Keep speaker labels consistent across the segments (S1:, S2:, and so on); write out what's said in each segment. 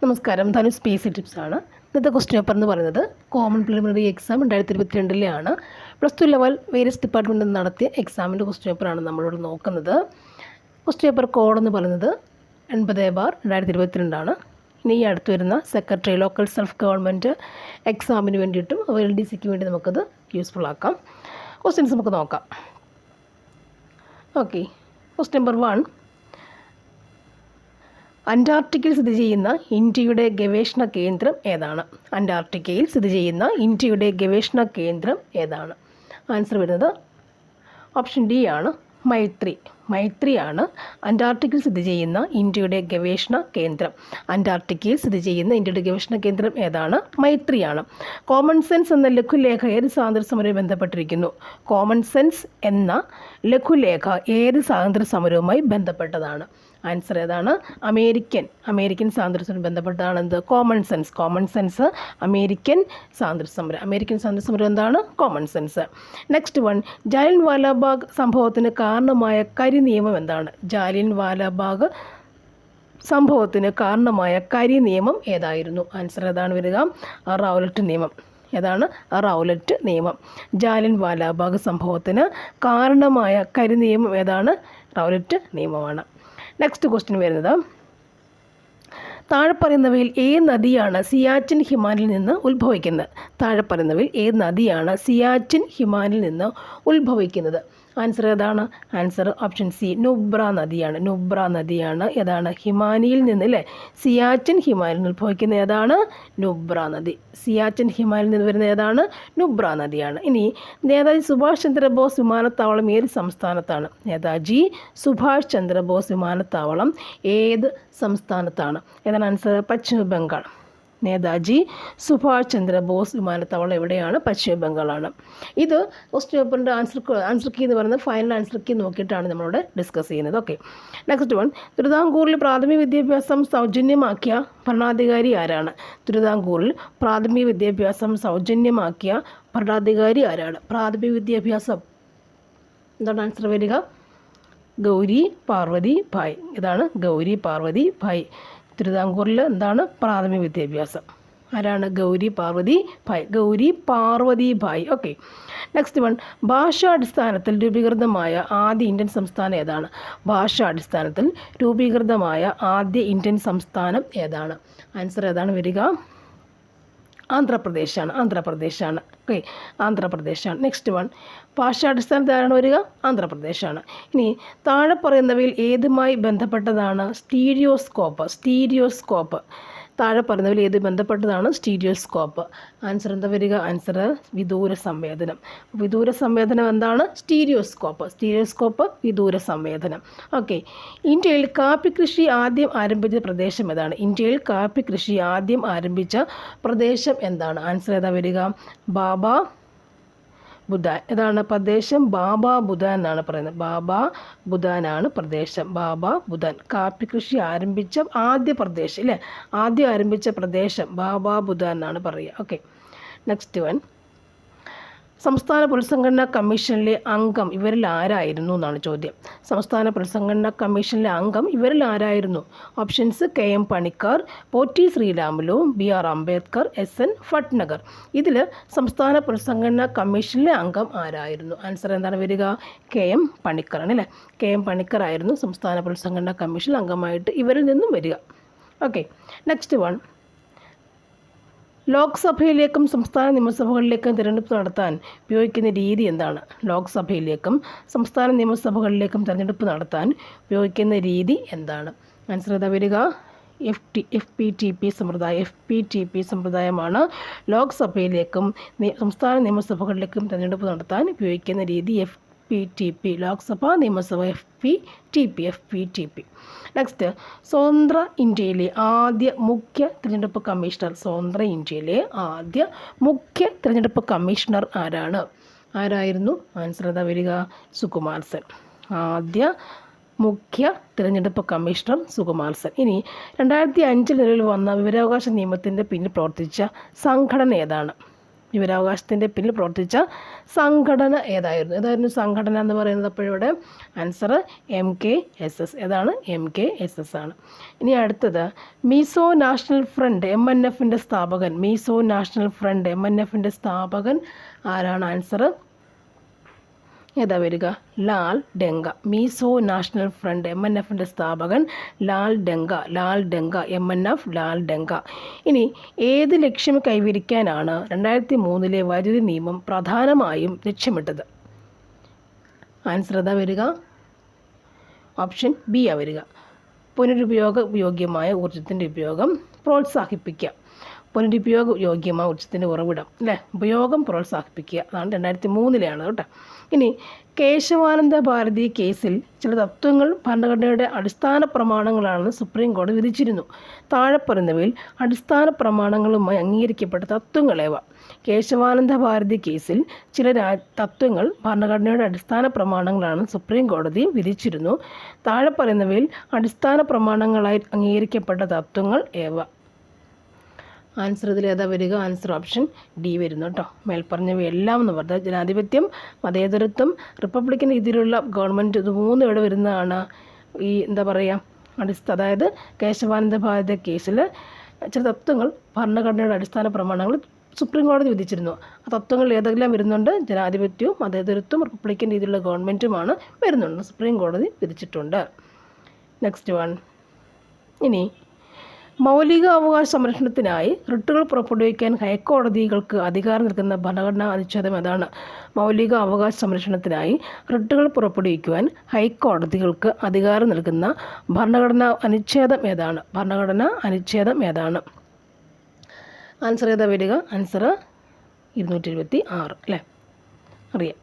S1: നമസ്കാരം, ധനു space tips ആണ്. ഇന്നത്തെ ക്വസ്റ്റ്യൻ പേപ്പർ എന്ന് പറയുന്നത് common preliminary exam 2022 +2 level various ഡിപ്പാർട്ട്മെൻറ്റിൽ നിന്ന് നടത്തിയ എക്സാമിൻ്റെ ക്വസ്റ്റ്യൻ പേപ്പറാണ് നമ്മളോട് നോക്കുന്നത്. ക്വസ്റ്റ്യൻ പേപ്പർ കോഡ് എന്ന് പറയുന്നത് 80/2022 ഇനി ഈ അടുത്ത് വരുന്ന സെക്രട്ടറി ലോക്കൽ സെൽഫ് ഗവൺമെൻറ് എക്സാമിന് വേണ്ടിയിട്ടും LDCക്ക് വേണ്ടി നമുക്കത് യൂസ്ഫുൾ ആക്കാം. ക്വസ്റ്റ്യൻസ് നമുക്ക് നോക്കാം. ഓക്കെ, ക്വസ്റ്റ്യൻ നമ്പർ 1, അന്റാർട്ടിക്കയിൽ സ്ഥിതി ചെയ്യുന്ന ഇന്ത്യയുടെ ഗവേഷണ കേന്ദ്രം ഏതാണ്? അന്റാർട്ടിക്കയിൽ സ്ഥിതി ചെയ്യുന്ന ഇന്ത്യയുടെ ഗവേഷണ കേന്ദ്രം ഏതാണ്? ആൻസർ വരുന്നത് ഓപ്ഷൻ ഡി ആണ്, മൈത്രിയാണ് അന്റാർട്ടിക്കയിൽ സ്ഥിതി ചെയ്യുന്ന ഇന്ത്യയുടെ ഗവേഷണ കേന്ദ്രം. അന്റാർട്ടിക്കയിൽ സ്ഥിതി ചെയ്യുന്ന ഇന്ത്യയുടെ ഗവേഷണ കേന്ദ്രം ഏതാണ്? മൈത്രിയാണ്. കോമൺ സെൻസ് എന്ന ലഘുലേഖ ഏത് സ്വാതന്ത്ര്യ സമരവുമായി ബന്ധപ്പെട്ടിരിക്കുന്നു? കോമൺ സെൻസ് എന്ന ലഘുലേഖ ഏത് സ്വാതന്ത്ര്യ സമരവുമായി ബന്ധപ്പെട്ടതാണ്? ആൻസർ ഏതാണ്? അമേരിക്കൻ സ്വാതന്ത്ര്യ സമരം ബന്ധപ്പെട്ടതാണ് എന്ത്? കോമൺ സെൻസ് അമേരിക്കൻ സ്വാതന്ത്ര്യ സമരം എന്താണ്? Common sense. Next one, Jallian Walabagh സംഭവത്തിന് കാരണമായ കരിനിയമം എന്താണ്? ജാലിയൻ വാലാബാഗ് സംഭവത്തിന് കാരണമായ കരിനിയമം ഏതായിരുന്നു? ആൻസർ ഏതാണ് വരിക? റൗലറ്റ് നിയമം. ഏതാണ്? റൗലറ്റ് നിയമം. ജാലിയൻ വാലാബാഗ് സംഭവത്തിന് കാരണമായ കരിനിയമം ഏതാണ്? റൗലറ്റ് നിയമമാണ്. നെക്സ്റ്റ് ക്വസ്റ്റ്യൻ വരുന്നത്, താഴെ പറയുന്നവയിൽ ഏത് നദിയാണ് സിയാച്ചിൻ ഹിമാനിൽ നിന്ന് ഉത്ഭവിക്കുന്നത്? താഴെ പറയുന്നവയിൽ ഏത് നദിയാണ് സിയാച്ചിൻ ഹിമാനിൽ നിന്ന് ഉത്ഭവിക്കുന്നത്? ആൻസർ ഏതാണ്? ആൻസർ ഓപ്ഷൻ സി, നുബ്ര നദിയാണ്. ഏതാണ്? ഹിമാനിയിൽ നിന്ന് അല്ലേ? സിയാച്ചിൻ ഹിമാനിൽ നിന്ന് ഉത്ഭവിക്കുന്ന ഏതാണ്? നുബ്ര നദി. സിയാച്ചിൻ ഹിമാനിൽ നിന്ന് വരുന്ന ഏതാണ്? നുബ്ര നദിയാണ്. ഇനി നേതാജി സുഭാഷ് ചന്ദ്രബോസ് വിമാനത്താവളം ഏത് സംസ്ഥാനത്താണ്? നേതാജി സുഭാഷ് ചന്ദ്രബോസ് വിമാനത്താവളം ഏത് സംസ്ഥാനത്താണ്? ഏതാണ് ആൻസർ? പശ്ചിമ ബംഗാൾ. നേതാജി സുഭാഷ് ചന്ദ്രബോസ് വിമാനത്താവളം എവിടെയാണ്? പശ്ചിമ ബംഗാളാണ്. ഇത് ക്വസ്റ്റ്യൻ പേപ്പറിൻ്റെ ആൻസർ കീ എന്ന് പറയുന്നത് ഫൈനൽ ആൻസർ കീ നോക്കിയിട്ടാണ് നമ്മളിവിടെ ഡിസ്കസ് ചെയ്യുന്നത്. ഓക്കെ, നെക്സ്റ്റ് വൺ, തിരുവിതാംകൂറിൽ പ്രാഥമിക വിദ്യാഭ്യാസം സൗജന്യമാക്കിയ ഭരണാധികാരി ആരാണ്? തിരുവിതാംകൂറിൽ പ്രാഥമിക വിദ്യാഭ്യാസം സൗജന്യമാക്കിയ ഭരണാധികാരി ആരാണ്? പ്രാഥമിക വിദ്യാഭ്യാസം എന്താണ് ആൻസർ വരിക? ഗൗരി പാർവതി ഭായ്. ഇതാണ് ഗൗരി പാർവതി ഭായ്. തിരുവിതാംകൂറിൽ എന്താണ് പ്രാഥമിക വിദ്യാഭ്യാസം? ആരാണ്? Gauri Parvathi Bai. Okay, next one, ഭാഷാടിസ്ഥാനത്തിൽ രൂപീകൃതമായ ആദ്യ ഇന്ത്യൻ സംസ്ഥാനം ഏതാണ്? ഭാഷാടിസ്ഥാനത്തിൽ രൂപീകൃതമായ ആദ്യ ഇന്ത്യൻ സംസ്ഥാനം ഏതാണ്? ആൻസർ ഏതാണ് വരിക? ആന്ധ്രാപ്രദേശാണ്. ഓക്കെ, ആന്ധ്രാപ്രദേശാണ്. നെക്സ്റ്റ് വൺ, ഭാഷാടിസ്ഥാനത്തിൽ ആരാണ് വരിക? ആന്ധ്രാപ്രദേശാണ്. ഇനി താഴെ പറയുന്നവയിൽ ഏതുമായി ബന്ധപ്പെട്ടതാണ് സ്റ്റീരിയോസ്കോപ്പ്? താഴെ പറയുന്നവയിൽ ഏത് ബന്ധപ്പെട്ടതാണ് സ്റ്റീരിയോസ്കോപ്പ്? ആൻസർ എന്താ വരിക? ആൻസർ വിദൂര സംവേദനം എന്താണ്? സ്റ്റീരിയോസ്കോപ്പ് വിദൂര സംവേദനം. ഓക്കെ, ഇന്ത്യയിൽ കാപ്പി കൃഷി ആദ്യം ആരംഭിച്ച പ്രദേശം ഏതാണ്? ഇന്ത്യയിൽ കാപ്പി കൃഷി ആദ്യം ആരംഭിച്ച പ്രദേശം എന്താണ്? ആൻസർ ഏതാ വരിക? ബാബാ ബുദാൻ. ഏതാണ് പ്രദേശം? ബാബാ ബുദാൻ എന്നാണ് പറയുന്നത്. ബാബാ ബുദാനാണ് പ്രദേശം. ബാബാ ബുദാൻ. കാപ്പി കൃഷി ആരംഭിച്ച ആദ്യ പ്രദേശം അല്ലേ? ആദ്യം ആരംഭിച്ച പ്രദേശം ബാബാ ബുദാൻ എന്നാണ് പറയുക. ഓക്കെ, നെക്സ്റ്റ് വൺ, സംസ്ഥാന പുനഃസംഘടനാ കമ്മീഷനിലെ അംഗം ഇവരിൽ ആരായിരുന്നു എന്നാണ് ചോദ്യം. സംസ്ഥാന പുനഃസംഘടനാ കമ്മീഷനിലെ അംഗം ഇവരിൽ ആരായിരുന്നു? Options: KM Panicker, Potti Sriramulu, BR Ambedkar, SN Bhatnagar. ഇതിൽ സംസ്ഥാന പുനഃസംഘടനാ കമ്മീഷനിലെ അംഗം ആരായിരുന്നു? ആൻസർ എന്താണ് വരിക? KM പണിക്കറാണ് അല്ലേ? KM പണിക്കർ ആയിരുന്നു സംസ്ഥാന പുനഃസംഘടനാ കമ്മീഷനിൽ അംഗമായിട്ട് ഇവരിൽ നിന്നും വരിക. ഓക്കെ, നെക്സ്റ്റ് വൺ, ലോക്സഭയിലേക്കും സംസ്ഥാന നിയമസഭകളിലേക്കും തിരഞ്ഞെടുപ്പ് നടത്താൻ ഉപയോഗിക്കുന്ന രീതി എന്താണ്? ലോക്സഭയിലേക്കും സംസ്ഥാന നിയമസഭകളിലേക്കും തിരഞ്ഞെടുപ്പ് നടത്താൻ ഉപയോഗിക്കുന്ന രീതി എന്താണ്? ആൻസർ ഏതാ വരിക? FPTP സമ്പ്രദായമാണ് ലോക്സഭയിലേക്കും സംസ്ഥാന നിയമസഭകളിലേക്കും തിരഞ്ഞെടുപ്പ് നടത്താൻ ഉപയോഗിക്കുന്ന രീതി. FPTP, ലോക്സഭ നിയമസഭ FPTP. നെക്സ്റ്റ്, സ്വതന്ത്ര ഇന്ത്യയിലെ ആദ്യ മുഖ്യ തിരഞ്ഞെടുപ്പ് കമ്മീഷണർ ആരായിരുന്നു? ആൻസർ ഏതാ വരിക? സുകുമാർ സെൻ. ആദ്യ മുഖ്യ തിരഞ്ഞെടുപ്പ് കമ്മീഷണർ സുകുമാർ സെൻ. ഇനി 2005 നിലവിൽ വന്ന വിവരാവകാശ നിയമത്തിൻ്റെ പിന്നിൽ പ്രവർത്തിച്ച സംഘടന ഏതാണ്? വിവരാവകാശത്തിൻ്റെ പിന്നിൽ പ്രവർത്തിച്ച സംഘടന ഏതായിരുന്നു സംഘടന എന്ന് പറയുന്നത്? അപ്പോഴിവിടെ ആൻസർ MKSS. ഏതാണ്? MKSS ആണ്. ഇനി അടുത്തത് മീസോ നാഷണൽ ഫ്രണ്ട് MNFൻ്റെ സ്ഥാപകൻ. മീസോ നാഷണൽ ഫ്രണ്ട് MNFൻ്റെ സ്ഥാപകൻ ആരാണ്? ആൻസർ ഏതാ വരിക? ലാൽ ഡെങ്ക. മീസോ നാഷണൽ ഫ്രണ്ട് MNFൻ്റെ സ്ഥാപകൻ ലാൽ ഡെങ്ക MNF ലാൽ ഡെങ്ക. ഇനി ഏത് ലക്ഷ്യം കൈവരിക്കാനാണ് 2003 വൈദ്യുതി നിയമം പ്രധാനമായും ലക്ഷ്യമിട്ടത്? ആൻസർ ഏതാ വരിക? ഓപ്ഷൻ ബി ആ വരിക. പുനരുപയോഗയോഗ്യമായ ഊർജ്ജത്തിൻ്റെ ഉപയോഗം പ്രോത്സാഹിപ്പിക്കുക. പുനരുപയോഗയോഗ്യമായ ഊർജ്ജത്തിൻ്റെ ഉറവിടം അല്ലേ, ഉപയോഗം പ്രോത്സാഹിപ്പിക്കുക. അതാണ് 2003 കേട്ടോ. ഇനി കേശവാനന്ദ ഭാരതി കേസിൽ ചില തത്വങ്ങൾ ഭരണഘടനയുടെ അടിസ്ഥാന പ്രമാണങ്ങളാണെന്ന് സുപ്രീം കോടതി വിധിച്ചിരുന്നു. താഴെ പറയുന്നവയിൽ അടിസ്ഥാന പ്രമാണങ്ങളുമായി അംഗീകരിക്കപ്പെട്ട തത്വങ്ങളേവ? കേശവാനന്ദ ഭാരതി കേസിൽ ചില തത്വങ്ങൾ ഭരണഘടനയുടെ അടിസ്ഥാന പ്രമാണങ്ങളാണെന്ന് സുപ്രീം കോടതി വിധിച്ചിരുന്നു. താഴെ പറയുന്നവയിൽ അടിസ്ഥാന പ്രമാണങ്ങളായി അംഗീകരിക്കപ്പെട്ട തത്വങ്ങൾ ഏവ? ആൻസർ ഇതിൽ ഏതാ വരിക? ആൻസർ ഓപ്ഷൻ ഡി വരുന്നു കേട്ടോ. മേൽപ്പറഞ്ഞവയെല്ലാം എന്ന് പറഞ്ഞാൽ ജനാധിപത്യം, മതേതരത്വം, റിപ്പബ്ലിക്കൻ രീതിയിലുള്ള ഗവൺമെൻറ്, ഇത് മൂന്നും ഇവിടെ വരുന്നതാണ് ഈ എന്താ പറയുക അതായത് കേശവാനന്ദ ഭാരതി കേസിൽ ചില തത്വങ്ങൾ ഭരണഘടനയുടെ അടിസ്ഥാന പ്രമാണങ്ങൾ സുപ്രീം കോടതി വിധിച്ചിരുന്നു. ആ തത്വങ്ങൾ ഏതെല്ലാം വരുന്നുണ്ട്? ജനാധിപത്യവും മതേതരത്വവും റിപ്പബ്ലിക്കൻ രീതിയിലുള്ള ഗവൺമെൻറ്റുമാണ് വരുന്നുണ്ട്, സുപ്രീം കോടതി വിധിച്ചിട്ടുണ്ട്. Next one. ഇനി മൗലിക അവകാശ സംരക്ഷണത്തിനായി റിട്ടുകൾ പുറപ്പെടുവിക്കാൻ ഹൈക്കോടതികൾക്ക് അധികാരം നൽകുന്ന ഭരണഘടനാ അനുച്ഛേദം ഏതാണ്? മൗലിക അവകാശ സംരക്ഷണത്തിനായി റിട്ടുകൾ പുറപ്പെടുവിക്കുവാൻ ഹൈക്കോടതികൾക്ക് അധികാരം നൽകുന്ന ഭരണഘടനാ അനുച്ഛേദം ഏതാണ്? ഭരണഘടനാ അനുച്ഛേദം ഏതാണ്? ആൻസർ ഏതാ വരിക? ആൻസർ 226 അല്ലേ, അറിയാം.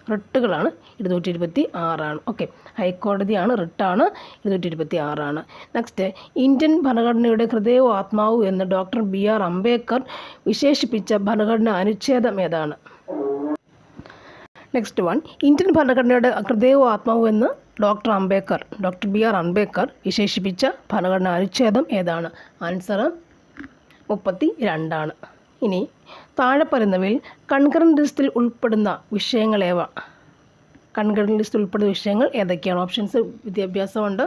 S1: റിട്ടുകളാണ് 226. ഓക്കെ, ഹൈക്കോടതിയാണ്, റിട്ടാണ് 226. നെക്സ്റ്റ്, ഇന്ത്യൻ ഭരണഘടനയുടെ ഹൃദയവും ആത്മാവും എന്ന് ഡോക്ടർ BR അംബേദ്കർ വിശേഷിപ്പിച്ച ഭരണഘടനാ അനുച്ഛേദം ഏതാണ്? Next one. ഇന്ത്യൻ ഭരണഘടനയുടെ ഹൃദയവും ആത്മാവും എന്ന് ഡോക്ടർ BR അംബേദ്കർ വിശേഷിപ്പിച്ച ഭരണഘടനാ അനുച്ഛേദം ഏതാണ്? ആൻസർ 32. ഇനി താഴെ പറയുന്നവയിൽ കൺകറന്റ് ലിസ്റ്റിൽ ഉൾപ്പെടുന്ന വിഷയങ്ങളേവ? കൺകറന്റ് ലിസ്റ്റിൽ ഉൾപ്പെടുന്ന വിഷയങ്ങൾ ഏതൊക്കെയാണ്? ഓപ്ഷൻസ് വിദ്യാഭ്യാസമുണ്ട്,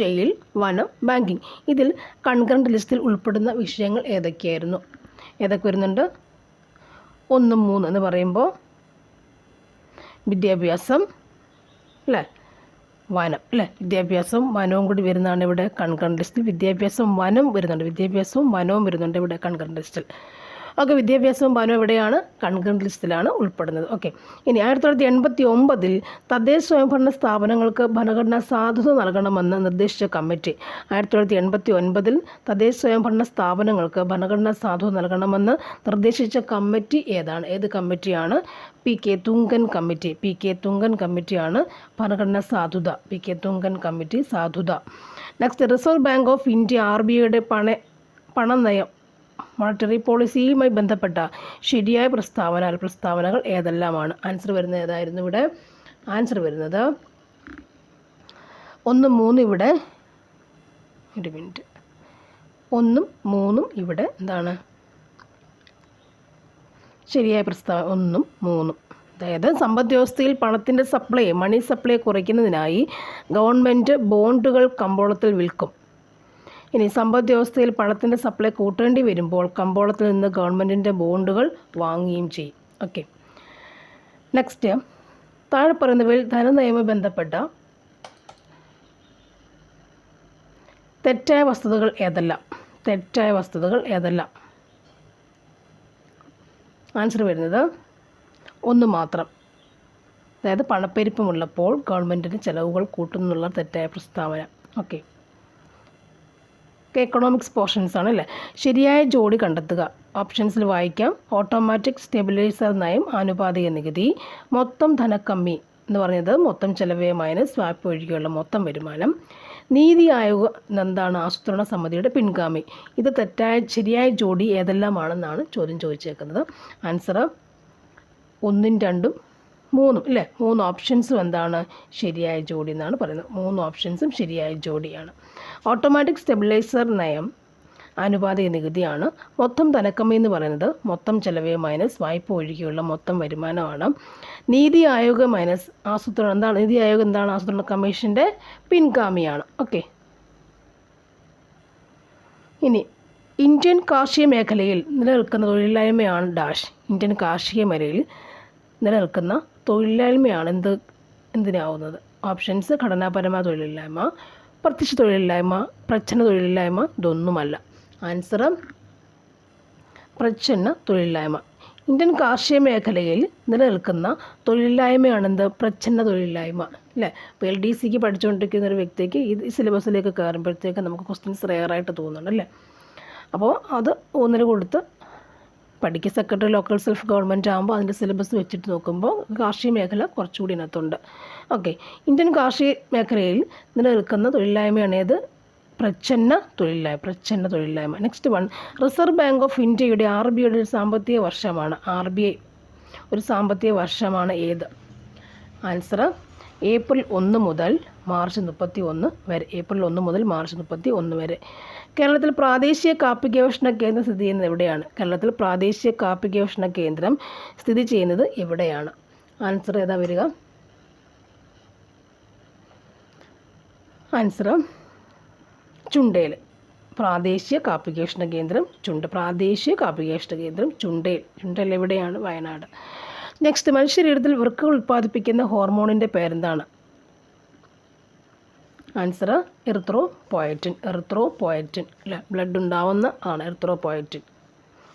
S1: ജയിൽ, വനം, ബാങ്കിങ്. ഇതിൽ കൺകറന്റ് ലിസ്റ്റിൽ ഉൾപ്പെടുന്ന വിഷയങ്ങൾ ഏതൊക്കെയായിരുന്നു? ഏതൊക്കെ വരുന്നുണ്ട്? 1, 3 എന്ന് പറയുമ്പോൾ വിദ്യാഭ്യാസം അല്ലേ, വനം അല്ലേ, വിദ്യാഭ്യാസവും വനവും കൂടി വരുന്നതാണ് ഇവിടെ കൺകറന്റ് ലിസ്റ്റിൽ. വിദ്യാഭ്യാസവും വനം വരുന്നുണ്ട്, വിദ്യാഭ്യാസവും വനവും വരുന്നുണ്ട് ഇവിടെ കൺകറന്റ് ലിസ്റ്റിൽ. ഓക്കെ, വിദ്യാഭ്യാസവും വനവും എവിടെയാണ്? കൺകറന്റ് ലിസ്റ്റിലാണ് ഉൾപ്പെടുന്നത്. ഓക്കെ, ഇനി 1989 തദ്ദേശ സ്വയംഭരണ സ്ഥാപനങ്ങൾക്ക് ഭരണഘടനാ സാധുത നൽകണമെന്ന് നിർദ്ദേശിച്ച കമ്മിറ്റി. 1989 തദ്ദേശ സ്വയംഭരണ സ്ഥാപനങ്ങൾക്ക് ഭരണഘടനാ സാധുത നൽകണമെന്ന് നിർദ്ദേശിച്ച കമ്മിറ്റി ഏതാണ്? ഏത് കമ്മിറ്റിയാണ്? PK Thungon committee. PK Thungon കമ്മിറ്റിയാണ് ഭരണഘടനാ സാധുത. PK തുങ്കൻ കമ്മിറ്റി സാധുത. Next, reserve bank of India RBIയുടെ പണനയം മോണിറ്ററി പോളിസിയുമായി ബന്ധപ്പെട്ട ശരിയായ പ്രസ്താവനകൾ ഏതെല്ലാമാണ്? ആൻസർ വരുന്നത് ഏതായിരുന്നു ഇവിടെ? ആൻസർ വരുന്നത് 1, 3 ഇവിടെ, ഒരു മിനിറ്റ്, 1, 3 ഇവിടെ എന്താണ് ശരിയായ പ്രസ്താവന? 1, 3. അതായത് സമ്പദ് വ്യവസ്ഥയിൽ പണത്തിൻ്റെ മണി സപ്ലൈ കുറയ്ക്കുന്നതിനായി ഗവൺമെൻറ് ബോണ്ടുകൾ കമ്പോളത്തിൽ വിൽക്കും. ഇനി സമ്പദ് വ്യവസ്ഥയിൽ പണത്തിൻ്റെ സപ്ലൈ കൂട്ടേണ്ടി വരുമ്പോൾ കമ്പോളത്തിൽ നിന്ന് ഗവൺമെൻറ്റിൻ്റെ ബോണ്ടുകൾ വാങ്ങുകയും ചെയ്യും. ഓക്കെ, നെക്സ്റ്റ്, താഴെ പറയുന്നവയിൽ ധനനയവുമായി ബന്ധപ്പെട്ട തെറ്റായ വസ്തുതകൾ ഏതെല്ലാം? ആൻസർ വരുന്നത് 1 മാത്രം. അതായത് പണപ്പെരുപ്പമുള്ളപ്പോൾ ഗവൺമെൻറ്റിന് ചിലവുകൾ കൂട്ടുന്നുള്ള തെറ്റായ പ്രസ്താവന. ഓക്കെ, എക്കണോമിക്സ് പോർഷൻസ് ആണ് അല്ലേ. ശരിയായ ജോഡി കണ്ടെത്തുക. ഓപ്ഷൻസിൽ വായിക്കാം. ഓട്ടോമാറ്റിക് സ്റ്റെബിലൈസർ നയം, ആനുപാതിക നികുതി, മൊത്തം ധനക്കമ്മി എന്ന് പറയുന്നത് മൊത്തം ചെലവ് മൈനസ് സ്വാപ്പ് ഒഴികെയുള്ള മൊത്തം വരുമാനം. നീതി ആയോഗ് എന്താണ്? ആസൂത്രണ സമിതിയുടെ പിൻഗാമി. ഇത് ശരിയായ ജോഡി ഏതെല്ലാമാണെന്നാണ് ചോദ്യം ചോദിച്ചേക്കുന്നത്. ആൻസർ 1, 2, 3 അല്ലേ. 3 ഓപ്ഷൻസും എന്താണ്? ശരിയായ ജോഡി എന്നാണ് പറയുന്നത്. 3 ഓപ്ഷൻസും ശരിയായ ജോഡിയാണ്. ഓട്ടോമാറ്റിക് സ്റ്റെബിലൈസർ നയം ആനുപാതിക നികുതിയാണ്. മൊത്തം ധനക്കമ്മി എന്ന് പറയുന്നത് മൊത്തം ചെലവ് മൈനസ് വായ്പ ഒഴികെയുള്ള മൊത്തം വരുമാനമാണ്. നീതി ആയോഗ് മൈനസ് ആസൂത്രണം എന്താണ്? നീതി ആയോഗ് എന്താണ്? ആസൂത്രണ കമ്മീഷൻ്റെ പിൻഗാമിയാണ്. ഓക്കെ. ഇനി ഇന്ത്യൻ കാർഷിക മേഖലയിൽ നിലനിൽക്കുന്ന തൊഴിലില്ലായ്മയാണ് ഡാഷ്. ഇന്ത്യൻ കാർഷിക മേഖലയിൽ നിലനിൽക്കുന്ന തൊഴിലില്ലായ്മയാണ് എന്തിനാവുന്നത്? ഓപ്ഷൻസ്: ഘടനാപരമായ തൊഴിലില്ലായ്മ, പ്രത്യക്ഷ തൊഴിലില്ലായ്മ, പ്രച്ഛന്ന തൊഴിലില്ലായ്മ, ഇതൊന്നുമല്ല. ആൻസർ പ്രച്ഛന്ന തൊഴിലില്ലായ്മ. ഇന്ത്യൻ കാർഷിക മേഖലയിൽ നിലനിൽക്കുന്ന തൊഴിലില്ലായ്മയാണെന്ത്? പ്രച്ഛന്ന തൊഴിലില്ലായ്മ അല്ലേ? ഇപ്പോൾ LDCക്ക് പഠിച്ചുകൊണ്ടിരിക്കുന്ന ഒരു വ്യക്തിക്ക് ഈ സിലബസിലേക്ക് കയറുമ്പോഴത്തേക്ക് നമുക്ക് ക്വസ്റ്റ്യൻസ് റെയറായിട്ട് തോന്നുന്നുണ്ട് അല്ലേ? അപ്പോൾ അത് ഊന്നൽ കൊടുത്ത് പഠിക്കുക. സെക്രട്ടറി ലോക്കൽ സെൽഫ് ഗവൺമെൻറ് ആകുമ്പോൾ അതിൻ്റെ സിലബസ് വെച്ചിട്ട് നോക്കുമ്പോൾ കാർഷിക മേഖല കുറച്ചുകൂടി ഇതിനകത്തുണ്ട്. ഓക്കെ. ഇന്ത്യൻ കാർഷിക മേഖലയിൽ നിലനിൽക്കുന്ന തൊഴിലില്ലായ്മയാണ് ഏത്? പ്രച്ഛന്ന തൊഴിലില്ലായ്മ. Next one, reserve bank of ഇന്ത്യയുടെ RBIയുടെ ഒരു സാമ്പത്തിക വർഷമാണ്. RBI ഒരു സാമ്പത്തിക വർഷമാണ് ഏത്? ആൻസർ ഏപ്രിൽ 1 മുതൽ മാർച്ച് 31 വരെ. ഏപ്രിൽ 1 മുതൽ മാർച്ച് 31 വരെ. കേരളത്തിൽ പ്രാദേശിക കാപ്പി ഗവേഷണ കേന്ദ്രം സ്ഥിതി ചെയ്യുന്നത് എവിടെയാണ്? കേരളത്തിൽ പ്രാദേശിക കാപ്പി ഗവേഷണ കേന്ദ്രം സ്ഥിതി ചെയ്യുന്നത് എവിടെയാണ്? ആൻസർ ഏതാ വരിക? ആൻസർ ചുണ്ടേൽ. പ്രാദേശിക കാപ്പി ഗവേഷണ കേന്ദ്രം പ്രാദേശിക കാപ്പി ഗവേഷണ കേന്ദ്രം ചുണ്ടേൽ എവിടെയാണ്? വയനാട്. നെക്സ്റ്റ്, മനുഷ്യശരീരത്തിൽ വൃക്കകൾ ഉൽപ്പാദിപ്പിക്കുന്ന ഹോർമോണിൻ്റെ പേരെന്താണ്? ആൻസർ എറിത്രോപോയറ്റിൻ അല്ലേ? ബ്ലഡ് ഉണ്ടാവുന്ന ആണ് എറിത്രോപോയറ്റിൻ.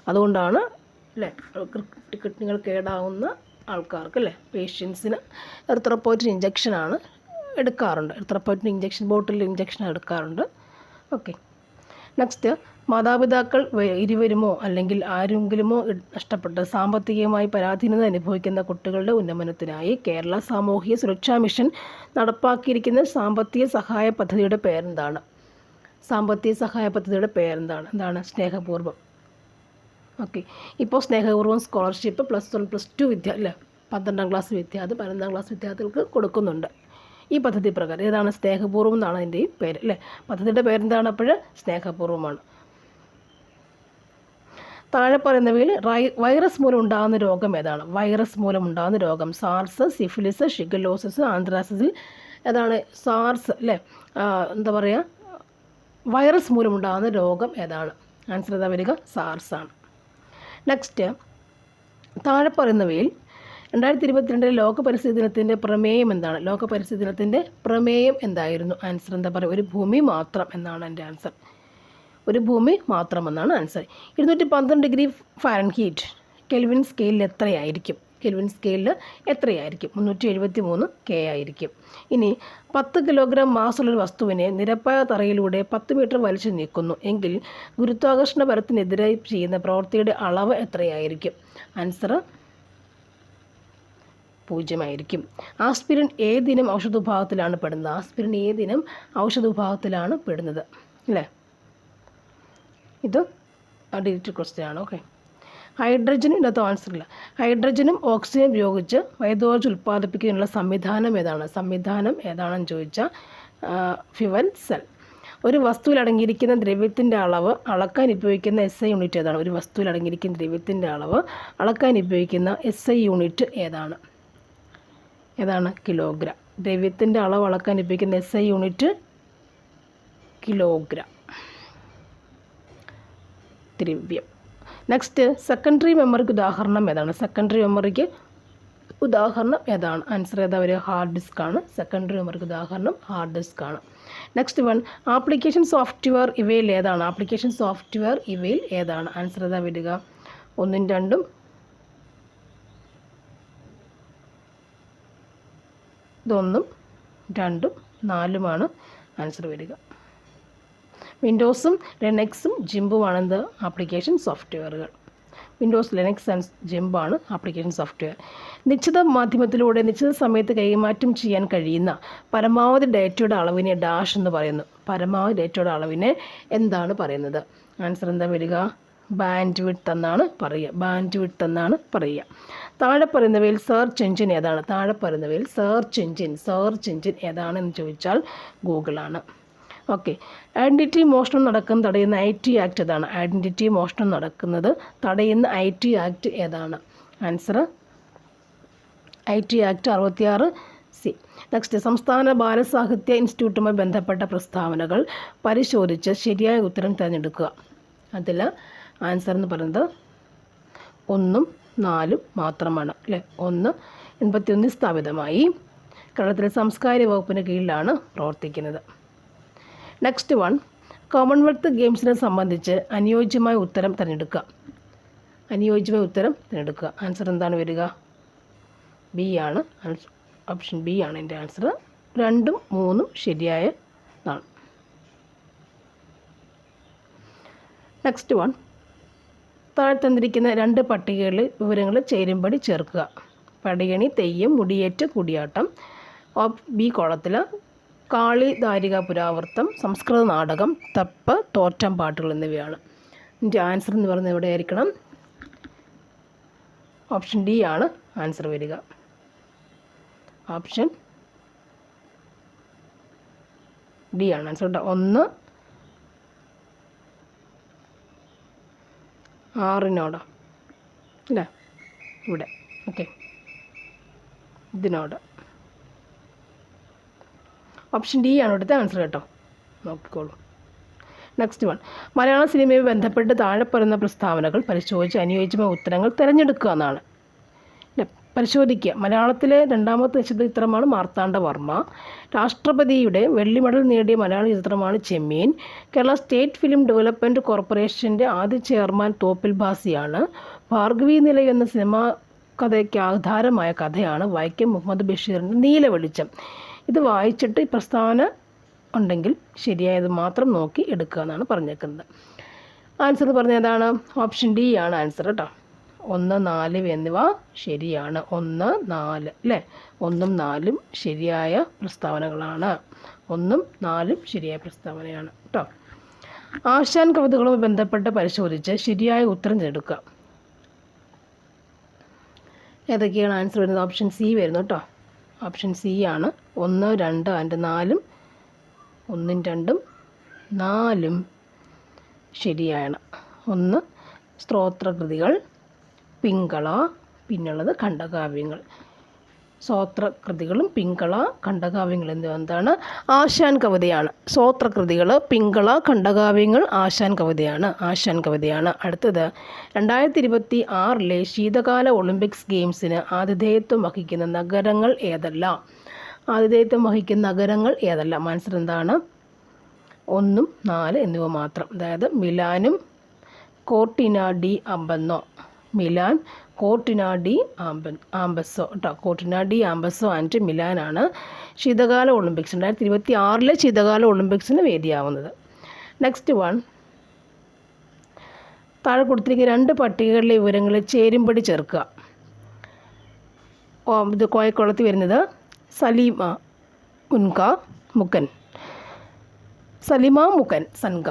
S1: അതുകൊണ്ടാണ് അല്ലേ കിഡ്നികൾ കേടാവുന്ന ആൾക്കാർക്ക് അല്ലേ പേഷ്യൻസിന് എറിത്രോപോയറ്റിൻ ഇഞ്ചക്ഷനാണ് എടുക്കാറുണ്ട്. എറിത്രോപോയറ്റിൻ ഇഞ്ചക്ഷൻ ബോട്ടിൽ ഇഞ്ചക്ഷൻ എടുക്കാറുണ്ട്. ഓക്കെ. നെക്സ്റ്റ്, മാതാപിതാക്കൾ ഇരുവരുമോ അല്ലെങ്കിൽ ആരെങ്കിലുമോ നഷ്ടപ്പെട്ട് സാമ്പത്തികമായി പരാധീനത അനുഭവിക്കുന്ന കുട്ടികളുടെ ഉന്നമനത്തിനായി കേരള സാമൂഹിക സുരക്ഷാ മിഷൻ നടപ്പാക്കിയിരിക്കുന്ന സാമ്പത്തിക സഹായ പദ്ധതിയുടെ പേരെന്താണ്? എന്താണ്? സ്നേഹപൂർവ്വം. ഓക്കെ. ഇപ്പോൾ സ്നേഹപൂർവ്വം സ്കോളർഷിപ്പ് +1 +2 അല്ലേ 12ാം ക്ലാസ് വിദ്യാർത്ഥി 12ാം ക്ലാസ് വിദ്യാർത്ഥികൾക്ക് കൊടുക്കുന്നുണ്ട്. ഈ പദ്ധതി പ്രകാരം ഏതാണ്? സ്നേഹപൂർവ്വം എന്നാണ് അതിൻ്റെ പേര് അല്ലേ? പദ്ധതിയുടെ പേരെന്താണ്? അപ്പോൾ സ്നേഹപൂർവ്വമാണ്. താഴെ പറയുന്നവയിൽ വൈറസ് മൂലം ഉണ്ടാകുന്ന രോഗം ഏതാണ്? സാർസ്, സിഫിലിസ്, ഷിഗല്ലോസിസ്, ആന്ത്രാസിസിൽ ഏതാണ്? സാർസ് അല്ലേ? എന്താ പറയുക? വൈറസ് മൂലം ഉണ്ടാകുന്ന രോഗം ഏതാണ്? ആൻസർ ഏതാ വരിക? സാർസ് ആണ്. നെക്സ്റ്റ്, താഴെ പറയുന്നവയിൽ 2022 ലോക പരിസ്ഥിതി ദിനത്തിൻ്റെ പ്രമേയം എന്താണ്? ലോക പരിസ്ഥിതി ദിനത്തിൻ്റെ പ്രമേയം എന്തായിരുന്നു? ആൻസർ എന്താ പറയുക? ഒരു ഭൂമി മാത്രം എന്നാണ് എൻ്റെ ആൻസർ. ഒരു ഭൂമി മാത്രം എന്നാണ് ആൻസർ. 212 ഡിഗ്രി ഫാരൻഹീറ്റ് കെൽവിൻ സ്കെയിലിൽ എത്രയായിരിക്കും? 373 K ആയിരിക്കും. ഇനി 10 കിലോഗ്രാം മാസുള്ളൊരു വസ്തുവിനെ നിരപ്പായ തറയിലൂടെ 10 മീറ്റർ വലിച്ചു നീക്കുന്നു എങ്കിൽ ഗുരുത്വാകർഷണ ബലത്തിനെതിരായി ചെയ്യുന്ന പ്രവൃത്തിയുടെ അളവ് എത്രയായിരിക്കും? ആൻസർ 0 ആയിരിക്കും. ആസ്പിരിൻ ഏതിനം ഔഷധവിഭാഗത്തിലാണ് പെടുന്നത്? അല്ലേ? ഇത് ഡിജിറ്റൽ ക്വസ്റ്റ്യൻ ആണ്. ഓക്കെ. ഹൈഡ്രജനും ഇതിനകത്ത് ആൻസർ ഇല്ല. ഹൈഡ്രജനും ഓക്സിജനും ഉപയോഗിച്ച് വൈദ്യുതോർജ്ജം ഉൽപ്പാദിപ്പിക്കുന്നതിനുള്ള സംവിധാനം ഏതാണെന്ന് ചോദിച്ചാൽ ഫ്യുവൽ സെൽ. ഒരു വസ്തുവിൽ അടങ്ങിയിരിക്കുന്ന ദ്രവ്യത്തിൻ്റെ അളവ് അളക്കാൻ ഉപയോഗിക്കുന്ന SI യൂണിറ്റ് ഏതാണ്? കിലോഗ്രാം. ദ്രവ്യത്തിൻ്റെ അളവ് അളക്കാൻ ഉപയോഗിക്കുന്ന SI യൂണിറ്റ് കിലോഗ്രാം. ദ്രവ്യം. നെക്സ്റ്റ്, സെക്കൻഡറി മെമ്മറിക്ക് ഉദാഹരണം ഏതാണ്? ആൻസർ ഏതാ വരിക? ഹാർഡ് ഡിസ്ക് ആണ്. സെക്കൻഡറി മെമ്മറിക്ക് ഉദാഹരണം ഹാർഡ് ഡിസ്ക് ആണ്. നെക്സ്റ്റ് വൺ, ആപ്ലിക്കേഷൻ സോഫ്റ്റ്വെയർ ഇവയിൽ ഏതാണ്? ആൻസർ ഏതാ വരിക? 1, 2 ഇതൊന്നും 2, 4 ആൻസർ വരിക. വിൻഡോസും ലിനക്സും ജിംബുമാണ് എന്ത്? ആപ്ലിക്കേഷൻ സോഫ്റ്റ്വെയറുകൾ. വിൻഡോസ്, ലിനക്സ് ആൻഡ് ജിംബാണ് ആപ്ലിക്കേഷൻ സോഫ്റ്റ്വെയർ. നിശ്ചിത മാധ്യമത്തിലൂടെ നിശ്ചിത സമയത്ത് കൈമാറ്റം ചെയ്യാൻ കഴിയുന്ന പരമാവധി ഡേറ്റയുടെ അളവിനെ ഡാഷ് എന്ന് പറയുന്നു. പരമാവധി ഡേറ്റയുടെ അളവിനെ എന്താണ് പറയുന്നത്? ആൻസർ എന്താ വരിക? ബാൻഡ് വിഡ്ത്ത് എന്നാണ് പറയുക. താഴെ പറയുന്നവയിൽ സെർച്ച് എഞ്ചിൻ ഏതാണ്? ഏതാണെന്ന് ചോദിച്ചാൽ ഗൂഗിളാണ്. ഓക്കെ. ഐഡൻറ്റിറ്റി മോഷണം നടക്കുന്നത് തടയുന്ന IT ആക്ട് ഏതാണ്? ഐഡൻറ്റിറ്റി മോഷണം നടക്കുന്നത് തടയുന്ന IT ആക്ട് ഏതാണ്? Answer IT act 66C. Next, സംസ്ഥാന ബാലസാഹിത്യ ഇൻസ്റ്റിറ്റ്യൂട്ടുമായി ബന്ധപ്പെട്ട പ്രസ്താവനകൾ പരിശോധിച്ച് ശരിയായ ഉത്തരം തിരഞ്ഞെടുക്കുക. അതിൽ ആൻസർ എന്ന് പറയുന്നത് 1ഉം 4ഉം മാത്രമാണ് അല്ലേ. 1 81 സ്ഥാപിതമായി കേരളത്തിലെ സാംസ്കാരിക വകുപ്പിന് കീഴിലാണ് പ്രവർത്തിക്കുന്നത്. നെക്സ്റ്റ് വൺ, കോമൺവെൽത്ത് ഗെയിംസിനെ സംബന്ധിച്ച് അനുയോജ്യമായ ഉത്തരം തിരഞ്ഞെടുക്കുക. അനുയോജ്യമായ ഉത്തരം തിരഞ്ഞെടുക്കുക. ആൻസർ എന്താണ് വരിക? B ആണ്. ഓപ്ഷൻ B ആണ് എൻ്റെ ആൻസർ. 2ഉം 3ഉം ശരിയായതാണ്. നെക്സ്റ്റ് വൺ, താഴെ തന്നിരിക്കുന്ന 2 പട്ടികകളിൽ വിവരങ്ങൾ ചേരുംപടി ചേർക്കുക. പടിയണി, തെയ്യം, മുടിയേറ്റ്, കൂടിയാട്ടം. B കോളത്തിൽ കാളി, ദാരിക, പുരാവൃത്തം, സംസ്കൃത നാടകം, തപ്പ്, തോറ്റം പാട്ടുകൾ എന്നിവയാണ്. ഇതിൻ്റെ ആൻസർ എന്ന് പറയുന്നത് എവിടെയായിരിക്കണം? ഓപ്ഷൻ D ആണ് ആൻസർ വരിക. ഓപ്ഷൻ D ആണ് ആൻസർ കേട്ടോ. 1 6 അല്ലേ ഇവിടെ. ഓക്കെ, ഇതിനോട് ഓപ്ഷൻ D ആണ് ഇവിടുത്തെ ആൻസർ കേട്ടോ, നോക്കിക്കോളൂ. നെക്സ്റ്റ് വൺ, മലയാള സിനിമയുമായി ബന്ധപ്പെട്ട് താഴെ പറയുന്ന പ്രസ്താവനകൾ പരിശോധിച്ച് അനുയോജ്യമായ ഉത്തരങ്ങൾ തിരഞ്ഞെടുക്കുക എന്നാണ്. പരിശോധിക്കുക. മലയാളത്തിലെ 2ാമത്തെ ചിത്രമാണ് മാർത്താണ്ഡവർമ്മ. രാഷ്ട്രപതിയുടെ വെള്ളി മെഡൽ നേടിയ മലയാള ചിത്രമാണ് ചെമ്മീൻ. കേരള സ്റ്റേറ്റ് ഫിലിം ഡെവലപ്മെൻറ്റ് കോർപ്പറേഷൻ്റെ ആദ്യ ചെയർമാൻ തോപ്പിൽ ഭാസിയാണ്. ഭാർഗവി നിലയം എന്ന സിനിമാ കഥയ്ക്ക് ആധാരമായ കഥയാണ് വൈക്കം മുഹമ്മദ് ബഷീറിൻ്റെ നീല വെളിച്ചം. ഇത് വായിച്ചിട്ട് ഈ പ്രസ്താവന ഉണ്ടെങ്കിൽ ശരിയായത് മാത്രം നോക്കി എടുക്കുക എന്നാണ് പറഞ്ഞേക്കുന്നത്. ആൻസർ പറഞ്ഞതാണ് ഓപ്ഷൻ D ആണ് ആൻസർ കേട്ടോ. 1, 4 എന്നിവ ശരിയാണ്. 1, 4 അല്ലേ. 1ഉം 4ഉം ശരിയായ പ്രസ്താവനകളാണ്. 1ഉം 4ഉം ശരിയായ പ്രസ്താവനയാണ് കേട്ടോ. ആശാൻ കവിതകളുമായി ബന്ധപ്പെട്ട് പരിശോധിച്ച് ശരിയായ ഉത്തരം തിരഞ്ഞെടുക്കുക. ഏതൊക്കെയാണ് ആൻസർ വരുന്നത്? ഓപ്ഷൻ C വരുന്നു കേട്ടോ. ഓപ്ഷൻ C ആണ്. 1, 2 ആൻഡ് 4ഉം 1ഉം 2ഉം 4ഉം ശരിയാണ്. 1 സ്തോത്രകൃതികൾ, പിങ്കള, പിന്നുള്ളത് ഖണ്ഡകാവ്യങ്ങൾ. സ്തോത്രകൃതികളും പിങ്കള, ഖണ്ഡകാവ്യങ്ങൾ എന്നിവ എന്താണ്? ആശാൻ കവിതയാണ്. സ്തോത്രകൃതികൾ, പിങ്കള, ഖണ്ഡകാവ്യങ്ങൾ ആശാൻ കവിതയാണ്. അടുത്തത്, 2026 ശീതകാല ഒളിമ്പിക്സ് ഗെയിംസിന് ആതിഥേയത്വം വഹിക്കുന്ന നഗരങ്ങൾ ഏതെല്ലാം? ആൻസർ എന്താണ്? 1ഉം 4 എന്നിവ മാത്രം. അതായത് മിലാനും Cortina d'Ampezzo. Milan, Cortina d'Ampezzo കേട്ടോ. കോർട്ടിന ഡി ആംബസോ ആൻഡ് മിലാനാണ് ശീതകാല ഒളിമ്പിക്സ് 2026 ശീതകാല ഒളിമ്പിക്സിന് വേദിയാവുന്നത്. നെക്സ്റ്റ് വൺ, താഴെ കൊടുത്തിരിക്കുന്ന 2 പട്ടികകളിലെ വിവരങ്ങൾ ചേരുംപടി ചേർക്കുക. ഇത് കോയക്കുളത്ത് വരുന്നത് സലീമ മുക്കൻ സൻഗ,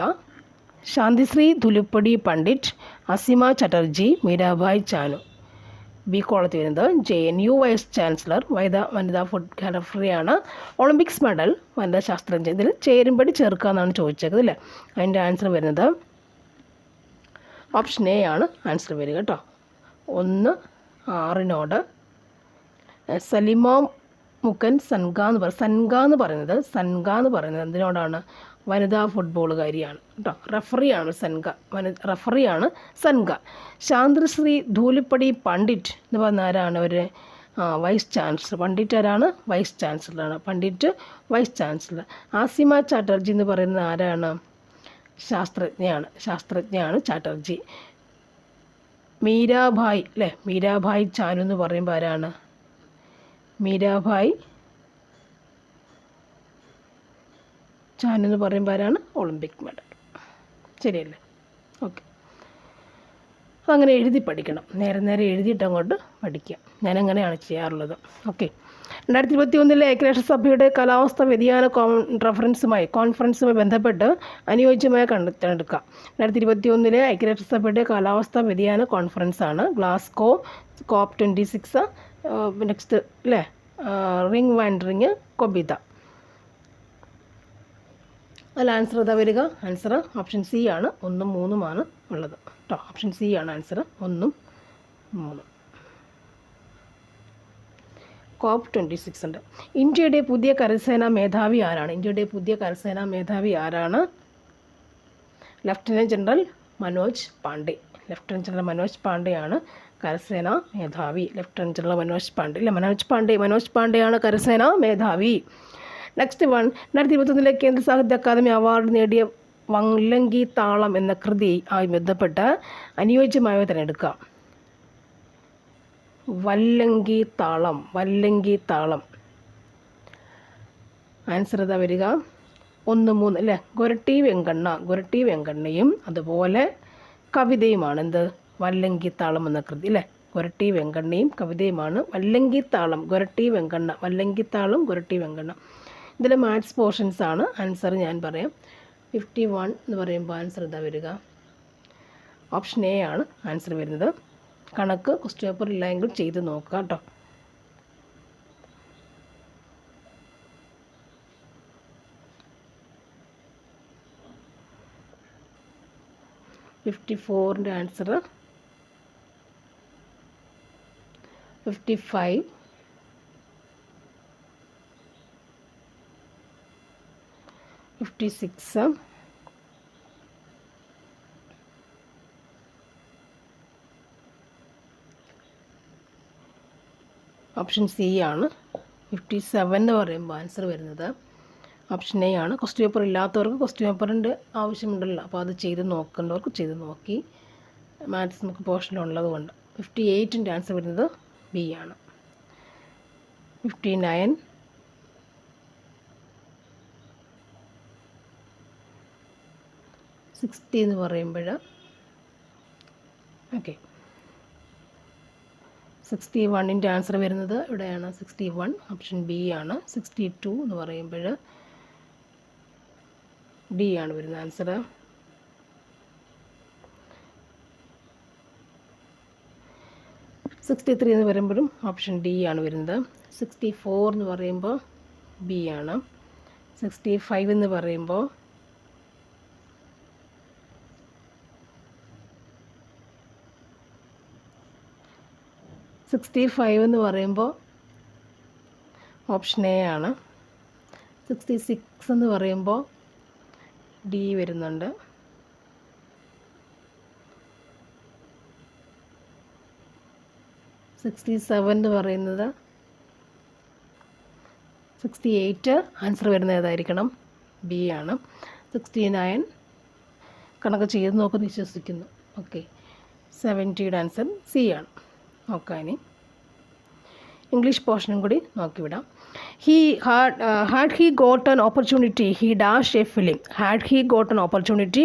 S1: ശാന്തിശ്രീ ധുലുപ്പടി പണ്ഡിറ്റ്, അസിമ ചാറ്റർജി, മീരാഭായ് ചാനു. B കോളത്ത് വരുന്നത് JNU വൈസ് ചാൻസലർ, വനിതാ ഫോട്ടോഗ്രാഫറിയാണ്. ഒളിമ്പിക്സ് മെഡൽ വനിതാ ശാസ്ത്രജ്ഞ. ഇതിൽ ചേരുംപടി ചേർക്കുക എന്നാണ് ചോദിച്ചത് അല്ലേ. അതിൻ്റെ ആൻസർ വരുന്നത് ഓപ്ഷൻ A ആണ് ആൻസർ വരിക കേട്ടോ. 1, 6 സലിമ മുക്കൻ സൻഗ എന്ന് പറയുന്നത് എന്തിനോടാണ്? വനിതാ ഫുട്ബോളുകാരിയാണ് കേട്ടോ. റഫറിയാണ് സൻഗ. ശാന്തിശ്രീ ധൂലിപ്പടി പണ്ഡിറ്റ് എന്ന് പറഞ്ഞ ആരാണ്? ഒരു വൈസ് ചാൻസലർ. പണ്ഡിറ്റ് ആരാണ്? Vice chancellor. ആസിമ ചാറ്റർജി എന്ന് പറയുന്നത് ആരാണ്? ശാസ്ത്രജ്ഞയാണ് ചാറ്റർജി. മീരാഭായ് ചാനു എന്ന് പറയുമ്പോൾ ആരാണ്? Olympic medal. ശരിയല്ലേ? ഓക്കെ, അതങ്ങനെ എഴുതി പഠിക്കണം. നേരെ എഴുതിയിട്ട് അങ്ങോട്ട് പഠിക്കുക. ഞാനങ്ങനെയാണ് ചെയ്യാറുള്ളത്. ഓക്കെ, 2021 ഐക്യരാഷ്ട്രസഭയുടെ കാലാവസ്ഥാ വ്യതിയാന കോൺഫറൻസുമായി ബന്ധപ്പെട്ട് അനുയോജ്യമായ കണ്ടെടുക്കുക. 2021 ഐക്യരാഷ്ട്രസഭയുടെ കാലാവസ്ഥാ വ്യതിയാന കോൺഫറൻസാണ് ഗ്ലാസ്ഗോ COP26. നെക്സ്റ്റ് അല്ലേ, റിംഗ് വാൻഡറിങ് കൊബിത. അല്ല ആൻസർ ഇതാ വരിക. ആൻസർ ഓപ്ഷൻ സി ആണ്. 1ഉം 3ഉമാണ് ഉള്ളത് കേട്ടോ. ഓപ്ഷൻ സി ആണ് ആൻസർ. 1ഉം 3ഉം. COP26 ഉണ്ട്. ഇന്ത്യയുടെ പുതിയ കരസേനാ മേധാവി ആരാണ്? ഇന്ത്യയുടെ പുതിയ കരസേനാ മേധാവി ആരാണ്? Lieutenant general Manoj Pande. Lieutenant general Manoj പാണ്ഡെയാണ് കരസേനാ മേധാവി. ലഫ്റ്റനൻറ്റ് ജനറൽ മനോജ് പാണ്ഡെ ഇല്ല, മനോജ് പാണ്ഡെയാണ് കരസേനാ മേധാവി. നെക്സ്റ്റ് വൺ, 2021 കേന്ദ്ര സാഹിത്യ അക്കാദമി അവാർഡ് നേടിയ വല്ലങ്കി താളം എന്ന കൃതി ആയി ബന്ധപ്പെട്ട് അനുയോജ്യമായവ തിരഞ്ഞെടുക്കുക. വല്ലങ്കി താളം. ആൻസർ ഇതാ വരിക. 1, 3 അല്ലേ. ഗൊരട്ടി വെങ്കണ്ണയും അതുപോലെ കവിതയുമാണ് എന്ത്? വല്ലങ്കി താളം എന്ന കൃതി അല്ലേ. ഗൊരട്ടി വെങ്കണ്ണയും കവിതയുമാണ് വല്ലങ്കി താളം. ഗൊരട്ടി വെങ്കണ്ണ. ഇതിൽ മാത്സ് പോർഷൻസ് ആണ്. ആൻസർ ഞാൻ പറയാം. 51 എന്ന് പറയുമ്പോൾ ആൻസർ ഇതാ വരിക. ഓപ്ഷൻ എ ആണ് ആൻസർ വരുന്നത്. കണക്ക് ക്വസ്റ്റ്യൻ പേപ്പർ ഇല്ലെങ്കിൽ ചെയ്ത് നോക്കുക കേട്ടോ. ൻ്റെ ആൻസർ 55, 56, ഓപ്ഷൻ സി ആണ്. 57 എന്ന് പറയുമ്പോൾ ആൻസർ വരുന്നത് ഓപ്ഷൻ എ ആണ്. ക്വസ്റ്റ്യൻ പേപ്പർ ഇല്ലാത്തവർക്ക് ക്വസ്റ്റ്യൻ പേപ്പറിൻ്റെ ആവശ്യമുണ്ടല്ലോ, അപ്പോൾ അത് ചെയ്ത് നോക്കേണ്ടവർക്ക് ചെയ്ത് നോക്കി. മാത്സ് നമുക്ക് പോർഷനുള്ളത് കൊണ്ട്. 58ൻ്റെ ആൻസർ വരുന്നത് ബി ആണ്. 59, 60 എന്ന് പറയുമ്പോൾ ഓക്കെ. 61ൻ്റെ ആൻസർ വരുന്നത് ഇവിടെയാണ്. 61 ഓപ്ഷൻ ബി ആണ്. 62 എന്ന് പറയുമ്പോൾ ഡി ആണ് വരുന്നത് ആൻസർ. 63 എന്ന് പറയുമ്പോഴും ഓപ്ഷൻ ഡി ആണ് വരുന്നത്. 64 എന്ന് പറയുമ്പോൾ ബി ആണ്. 65 എന്ന് പറയുമ്പോൾ ഓപ്ഷൻ എ ആണ്. 66 എന്ന് പറയുമ്പോൾ ഡി വരുന്നുണ്ട്. 67 എന്ന് പറയുന്നത് 68 ആൻസർ വരുന്നത് ഏതായിരിക്കണം? ബി ആണ്. 69 കണക്ക് ചെയ്ത് നോക്കുമെന്ന് വിശ്വസിക്കുന്നു. ഓക്കെ. 70യുടെ ആൻസർ സി ആണ്. നോക്കാം ഇനി ഇംഗ്ലീഷ് പോർഷനും കൂടി നോക്കിവിടാം. Had he got an opportunity, he dash a film. Had he got an opportunity,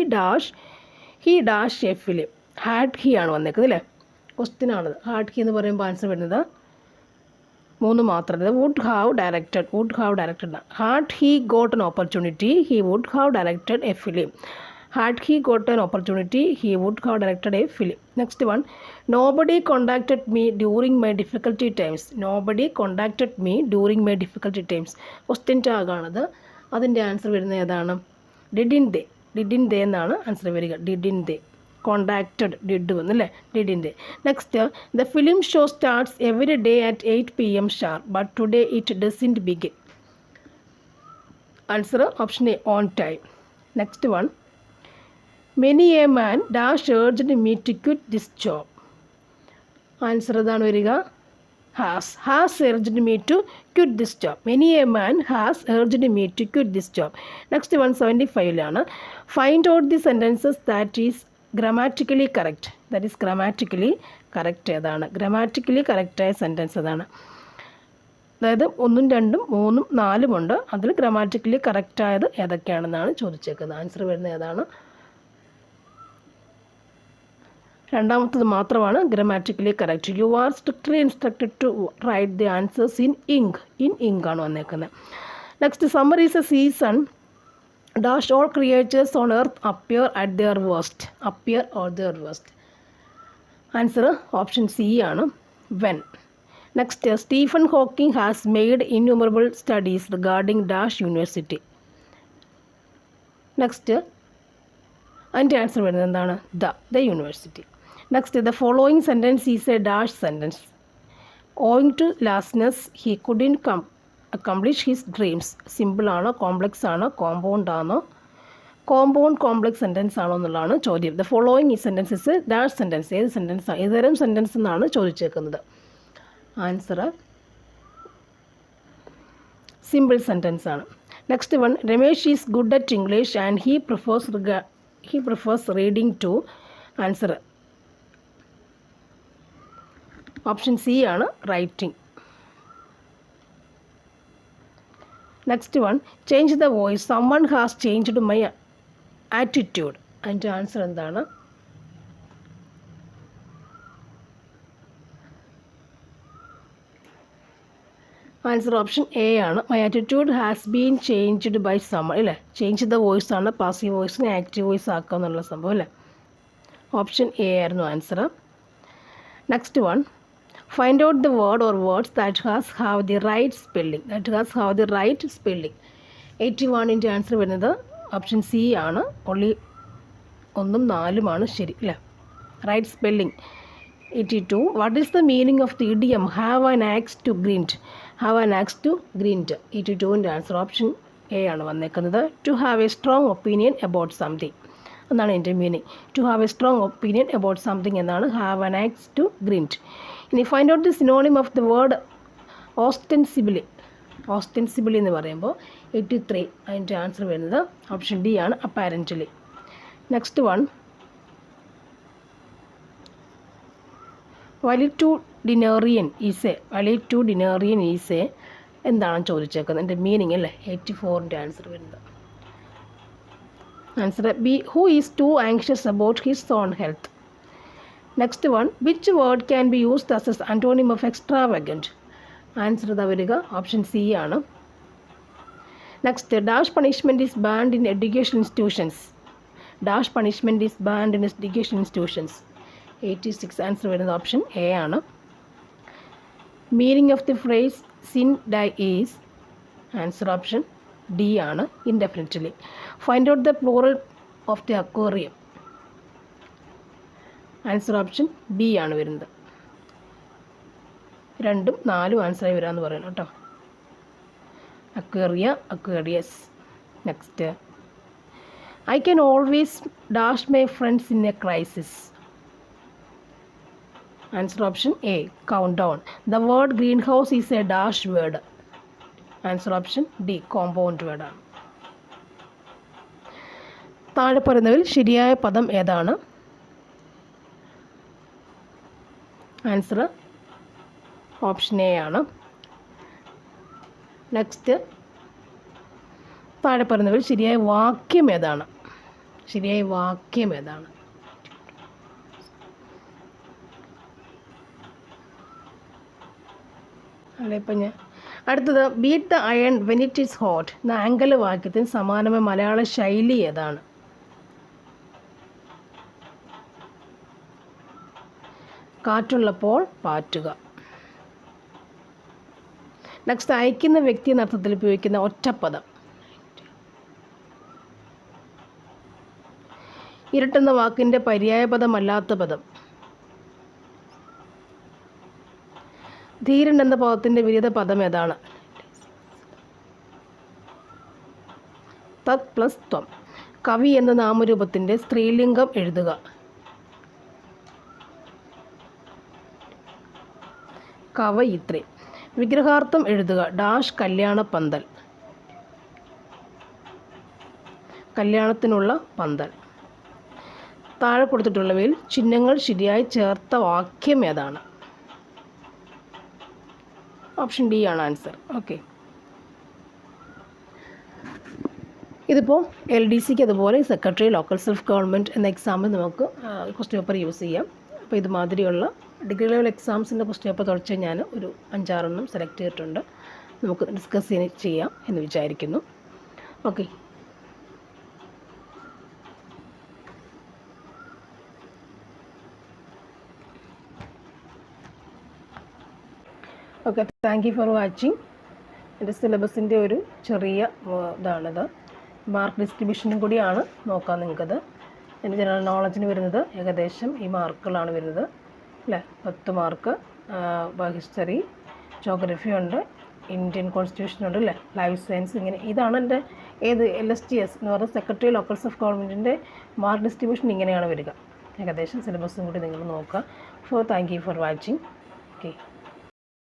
S1: he dash a film. Had he ആണ് വന്നേക്കുന്നത് അല്ലേ. ക്വസ്റ്റ്യൻ ആണത്. ഹാഡ് ഹി എന്ന് പറയുമ്പോൾ ആൻസർ വരുന്നത് 3 മാത്രം. Would have directed. Had he got an opportunity, he would have directed a film. Had he got an opportunity, he would have directed a film. Next one, nobody contacted me during my difficulty times. Question tag ആണത്. അതിൻ്റെ answer വരുന്നത് ഏതാണ്? Didn't they എന്നാണ് answer വരിക. Didn't they contacted did വന്നല്ലേ. Didn't they. Next, the film show starts every day at 8 PM sharp, but today it doesn't begin. Answer option A, on time. Next one, many a man dash urged me to quit this job. Answer ഇതാണ് വരിക. has urged me to quit this job. Many a man has urged me to quit this job. Next 175 find out the sentences that is grammatically correct. ഏതാണ്? Grammatically കറക്റ്റായ sentence അതാണ്. അതായത് 1, 2, 3, 4 ഉണ്ട്. അതിൽ grammatically കറക്റ്റായത് ഏതൊക്കെയാണെന്നാണ് ചോദിച്ചേക്കുന്നത്. Answer വരുന്നത് ഏതാണ്? രണ്ടാമത്തത് മാത്രമാണ് grammatically correct. You are strictly instructed to write the answers in ink ആണ് വന്നേക്കുന്നത്. Next, summer is a season dash all creatures on earth appear or their waste. Answer option C ആണ്, when. Next, Stephen Hawking has made innumerable studies regarding dash university. Next അതിൻ്റെ answer വരുന്നത് എന്താണ്? The university. Next, the following sentence is a dash sentence. Owing to laziness he couldn't accomplish his dreams. സിമ്പിളാണോ, complex ആണോ, compound ആണോ, complex sentence ആണോ എന്നുള്ളതാണ് ചോദ്യം. The following ഈ sentences dash sentence. ഏത് സെൻറ്റൻസാണ്, ഏതുതരം സെൻറ്റൻസ് എന്നാണ് ചോദിച്ചേക്കുന്നത്. ആൻസർ സിമ്പിൾ സെൻറ്റൻസ് ആണ്. Next one, Ramesh is good at English and he prefers reading to. Answer option C ആണ്, writing. Next one, change the voice. Someone has changed my attitude. അതിൻ്റെ answer എന്താണ്? Answer option A ആണ്. My attitude has been changed by someone അല്ലേ. Change the voice ആണ് passive വോയിസിനെ active voice ആക്കുക എന്നുള്ള സംഭവം അല്ലേ. ഓപ്ഷൻ എ ആയിരുന്നു answer. Next one, find out the word or words that have the right spelling. 81ൻ്റെ ആൻസർ വരുന്നത് ഓപ്ഷൻ സി ആണ്. ഓൺലി 1ഉം 4ഉമാണ് ശരി അല്ലേ. Right spelling. 82, what is the meaning of the idiom have an axe to grind? 82ൻ്റെ answer option A ആണ് വന്നേക്കുന്നത്. To have a strong opinion about something എന്നാണ് എൻ്റെ meaning. To have a strong opinion about something എന്നാണ് have an axe to grind. ഇനി find out the synonym of the word ostensibly എന്ന് പറയുമ്പോൾ 83, അതിൻ്റെ answer വരുന്നത് ഓപ്ഷൻ ഡി ആണ്, apparently. Next one, valetudinarian is a എന്താണ് ചോദിച്ചേക്കുന്നത്, എൻ്റെ മീനിങ് അല്ലേ. 84ൻ്റെ ആൻസർ വരുന്നത്. Answer B, who is too anxious about his own health. Next one, which word can be used as an antonym of extravagant? Answer ഇതാ വരിക, option C ആണ്. Next, dash punishment is banned in education institutions. 86, answer വരുന്നത് option A ആണ്. Meaning of the phrase sine die is. Answer option D ആണ്, indefinitely. Find out the plural of the aquarium. Answer option B ആണ് വരുന്നത്. 2ഉം 4ഉം ആൻസറായി വരാമെന്ന് പറയുന്നു കേട്ടോ. Aquaria, aquariums. Next, I can always dash my friends in a crisis. Answer option A, count down. The word green house is a dash word. Answer option D, compound വേർഡാണ്. താഴെ പറയുന്നതിൽ ശരിയായ പദം ഏതാണ്? ആൻസർ ഓപ്ഷൻ എ ആണ്. Next, താഴെ പറയുന്നതിൽ ശരിയായ വാക്യം ഏതാണ്? അല്ലേ. ഇപ്പം അടുത്തത്, beat the iron when it is hot എന്ന ആംഗല വാക്യത്തിന് സമാനമായ മലയാള ശൈലി ഏതാണ്? കാറ്റുള്ളപ്പോൾ പാറ്റുക. നെക്സ്റ്റ്, അയക്കുന്ന വ്യക്തി എന്ന അർത്ഥത്തിൽ ഉപയോഗിക്കുന്ന ഒറ്റപ്പദം. ഇരട്ടെന്ന വാക്കിൻ്റെ പര്യായപദമല്ലാത്ത പദം. ധീരൻ എന്ന പദത്തിൻ്റെ വിരുദ്ധ പദം ഏതാണ്? തത് പ്ലസ് ത്വം. കവി എന്ന നാമരൂപത്തിൻ്റെ സ്ത്രീലിംഗം എഴുതുക. കവയിത്രി. വിഗ്രഹാർത്ഥം എഴുതുക. ഡാഷ് കല്യാണപ്പന്തൽ. കല്യാണത്തിനുള്ള പന്തൽ. താഴെ കൊടുത്തിട്ടുള്ളവയിൽ ചിഹ്നങ്ങൾ ശരിയായി ചേർത്ത വാക്യം ഏതാണ്? ഓപ്ഷൻ ഡി ആണ് ആൻസർ. ഓക്കെ, ഇതിപ്പോൾ LDCക്ക് അതുപോലെ സെക്രട്ടറി ലോക്കൽ സെൽഫ് ഗവൺമെൻറ് എന്ന എക്സാമിൽ നമുക്ക് ക്വസ്റ്റ്യൻ പേപ്പർ യൂസ് ചെയ്യാം. അപ്പോൾ ഇതുമാതിരിയുള്ള ഡിഗ്രി ലെവൽ എക്സാംസിൻ്റെ ക്വസ്റ്റ്യൻ പേപ്പർ തുടച്ച് ഞാൻ ഒരു 5-6 സെലക്ട് ചെയ്തിട്ടുണ്ട്. നമുക്ക് ഡിസ്കസ് ചെയ്യാം എന്ന് വിചാരിക്കുന്നു. Okay, thank you for watching. എൻ്റെ സിലബസിൻ്റെ ഒരു ചെറിയ ഇതാണിത്. മാർക്ക് ഡിസ്ട്രിബ്യൂഷനും കൂടിയാണ് നോക്കാം നിങ്ങൾക്കത്. പിന്നെ ജനറൽ നോളജിന് വരുന്നത് ഏകദേശം ഈ മാർക്കുകളാണ് വരുന്നത് അല്ലേ. 10 മാർക്ക്. ഹിസ്റ്ററി, ജോഗ്രഫി ഉണ്ട്, ഇന്ത്യൻ കോൺസ്റ്റിറ്റ്യൂഷൻ ഉണ്ട് അല്ലേ, ലൈഫ് സയൻസ്. ഇങ്ങനെ ഇതാണ് എൻ്റെ LSTS എന്ന് പറയുന്നത് സെക്രട്ടറി ലോക്കൽസ് ഓഫ് ഗവൺമെൻറ്റിൻ്റെ മാർക്ക് ഡിസ്ട്രിബ്യൂഷൻ ഇങ്ങനെയാണ് വരിക. ഏകദേശം സിലബസും കൂടി നിങ്ങൾ നോക്കുക. Thank you for watching. Okay.